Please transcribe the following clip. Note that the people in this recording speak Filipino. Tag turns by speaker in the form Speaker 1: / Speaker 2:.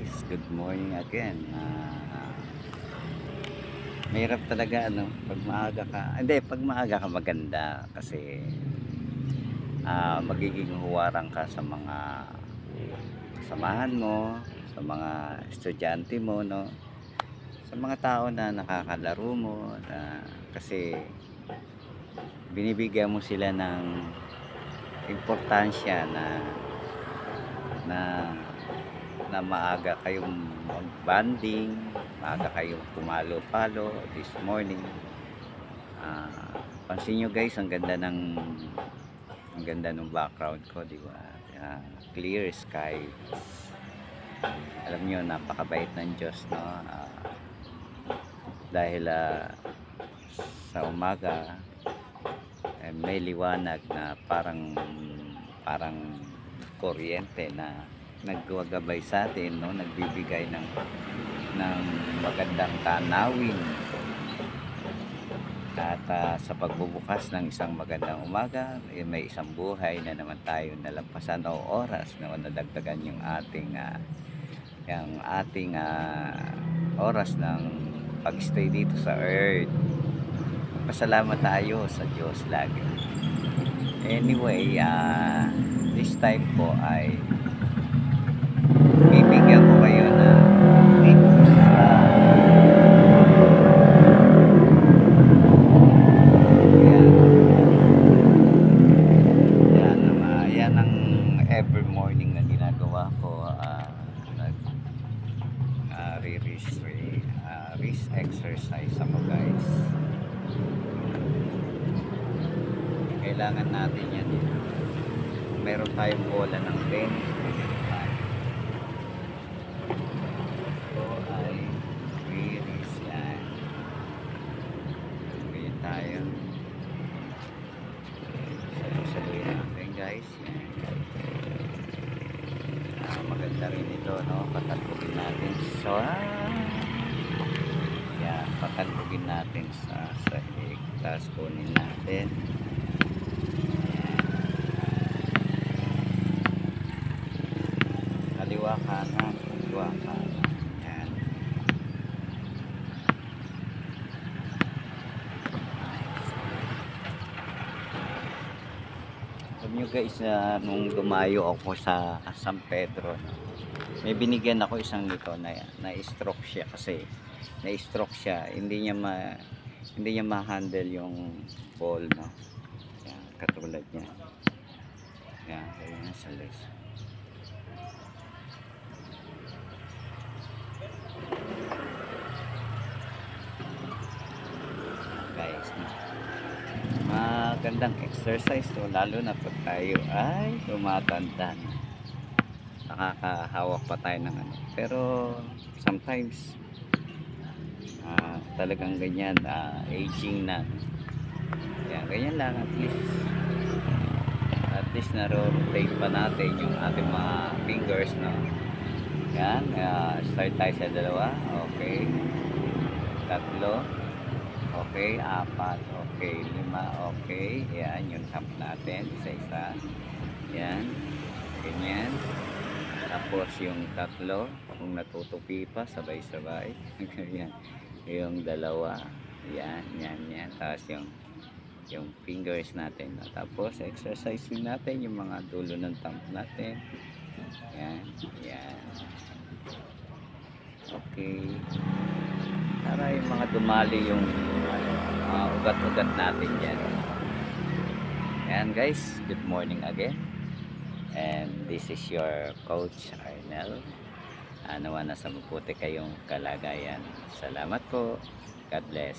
Speaker 1: guys, good morning again. Mahirap talaga ano, pag maaga ka. Hindi, pag maaga ka maganda kasi magiging huwarang ka sa mga kasamahan mo, sa mga estudyante mo, no? Sa mga tao na nakakalaro mo, kasi binibigyan mo sila ng importansya na na maaga kayong mag-banding, maaga kayong pumalo-palo this morning. Pansin nyo guys, ang ganda ng background ko, di ba? Clear sky. Alam nyo, napakabait ng Diyos, no? Dahil sa umaga may liwanag na parang kuryente na nagwagabay sa atin, no? Nagbibigay ng magandang tanawin at sa pagbubukas ng isang magandang umaga, may isang buhay na naman tayo nalampasan o oras na nadagdagan yung ating oras ng pagstay dito sa earth. Pasalamat tayo sa Diyos lagi. Anyway, this time po ay bibigyan ko kayo ng tips yan ang every morning na ginagawa ko. Wrist exercise ako guys. Kailangan natin yan. Meron tayong bola ng tennis. Ito ay wrist yan. Ganyan tayo. Salusaluin natin guys. Maganda rin ito, no? Patalbogin natin patalbogin natin sa sahig, tapos kunin natin. Kaliwa kanan, yan. Alam nyo guys, nung dumayo ako sa San Pedro, may binigyan ako isang nito na stroke siya kasi hindi niya ma-handle yung ball, no? Yan, katulad niya. Yan, kaya nasa les. Guys, magandang exercise to, lalo na pag tayo ay tumatanda na. Nakakahawak pa tayo ng ano, pero sometimes talagang ganyan, aging na. Yan, ganyan lang, at least na-rotate pa natin yung ating mga fingers, no? Yan, start tayo sa dalawa, okay, tatlo, okay, apat, okay, lima, okay. Yan, yung thumb natin, isa-isa. Yan, ganyan. Tapos yung tatlo, kung natutupi pa, sabay-sabay. Yan, yung dalawa. Yan. Tapos yung fingers natin. Tapos exercise natin yung mga dulo ng thumb natin. Yan. Okay. Para yung mga dumali yung ugat-ugat natin yan. Yan guys, good morning again. And this is your coach Arnel. Nawa nasa mabuti kayong kalagayan. Salamat po. God bless.